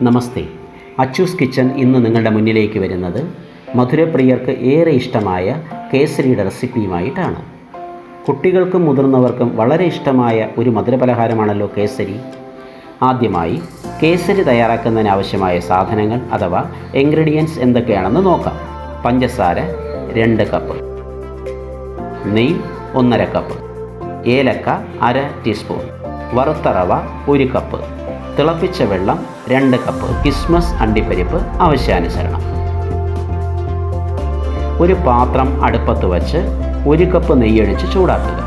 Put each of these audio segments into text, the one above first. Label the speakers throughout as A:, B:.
A: നമസ്തേ. Achus kitchen ഇന്ന് നിങ്ങളുടെ മുന്നിലേക്ക് വരുന്നത് മധുരപ്രിയർക്ക് ഏറെ ഇഷ്ടമായ കേസരിയുടെ റെസിപ്പിയുമായിട്ടാണ്. കുട്ടികൾക്കും മുതിർന്നവർക്കും വളരെ ഇഷ്ടമായ ഒരു മധുരപലഹാരമാണല്ലോ കേസരി. ആദ്യമായി കേസരി തയ്യാറാക്കുന്നതിനാവശ്യമായ സാധനങ്ങൾ അഥവാ ഇൻഗ്രീഡിയൻസ് എന്തൊക്കെയാണെന്ന് നോക്കാം. പഞ്ചസാര 2 കപ്പ്, നെയ്യ് 1/2 കപ്പ്, ഏലക്ക 1/2 ടീസ്പൂൺ, വറുത്ത റവ 1 കപ്പ്, തിളപ്പിച്ച വെള്ളം 2 കപ്പ്, കിസ്മസ് അണ്ടിപ്പരിപ്പ് ആവശ്യാനുസരണം. ഒരു പാത്രം അടുപ്പത്ത് വച്ച് 1 കപ്പ് നെയ്യൊഴിച്ച് ചൂടാക്കുക.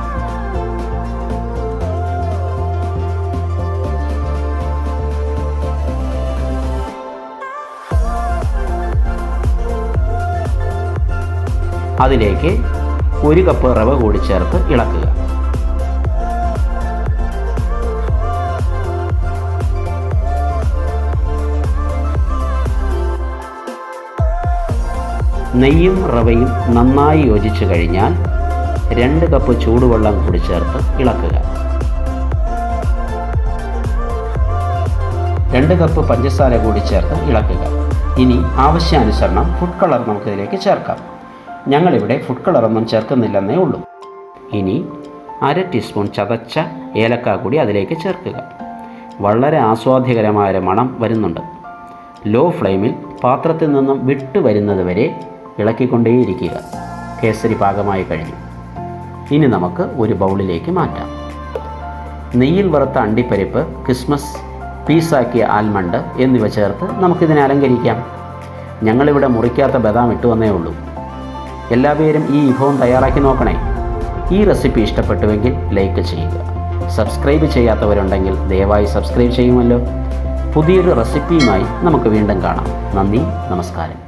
A: അതിലേക്ക് 1 കപ്പ് റവ കൂടി ചേർത്ത് ഇളക്കുക. നെയ്യും റവയും നന്നായി യോജിച്ചു കഴിഞ്ഞാൽ 2 കപ്പ് ചൂടുവെള്ളം കൂടി ചേർത്ത് ഇളക്കുക. 2 കപ്പ് പഞ്ചസാര കൂടി ചേർത്ത് ഇളക്കുക. ഇനി ആവശ്യാനുസരണം ഫുഡ് കളർ നമുക്കിതിലേക്ക് ചേർക്കാം. ഞങ്ങളിവിടെ ഫുഡ് കളറൊന്നും ചേർക്കുന്നില്ലെന്നേ ഉള്ളൂ. ഇനി 1/2 ടീസ്പൂൺ ചതച്ച ഏലക്ക കൂടി അതിലേക്ക് ചേർക്കുക. വളരെ ആസ്വാദ്യകരമായ മണം വരുന്നുണ്ട്. ലോ ഫ്ലെയിമിൽ പാത്രത്തിൽ നിന്നും വിട്ടു വരുന്നത് വരെ ഇളക്കിക്കൊണ്ടേയിരിക്കുക. കേസരി പാകമായി കഴിഞ്ഞു. ഇനി നമുക്ക് ഒരു ബൗളിലേക്ക് മാറ്റാം. നെയ്യിൽ വറുത്ത അണ്ടിപ്പരിപ്പ്, കിസ്മസ്, പീസാക്കിയ ആൽമണ്ട് എന്നിവ ചേർത്ത് നമുക്കിതിനെ അലങ്കരിക്കാം. ഞങ്ങളിവിടെ മുറിക്കാത്ത ബദാം ഇട്ടുവന്നേ ഉള്ളൂ. എല്ലാവരും ഈ വിഭവം തയ്യാറാക്കി നോക്കണേ. ഈ റെസിപ്പി ഇഷ്ടപ്പെട്ടുവെങ്കിൽ ലൈക്ക് ചെയ്യുക. സബ്സ്ക്രൈബ് ചെയ്യാത്തവരുണ്ടെങ്കിൽ ദയവായി സബ്സ്ക്രൈബ് ചെയ്യുമല്ലോ. പുതിയൊരു റെസിപ്പിയുമായി നമുക്ക് വീണ്ടും കാണാം. നന്ദി, നമസ്കാരം.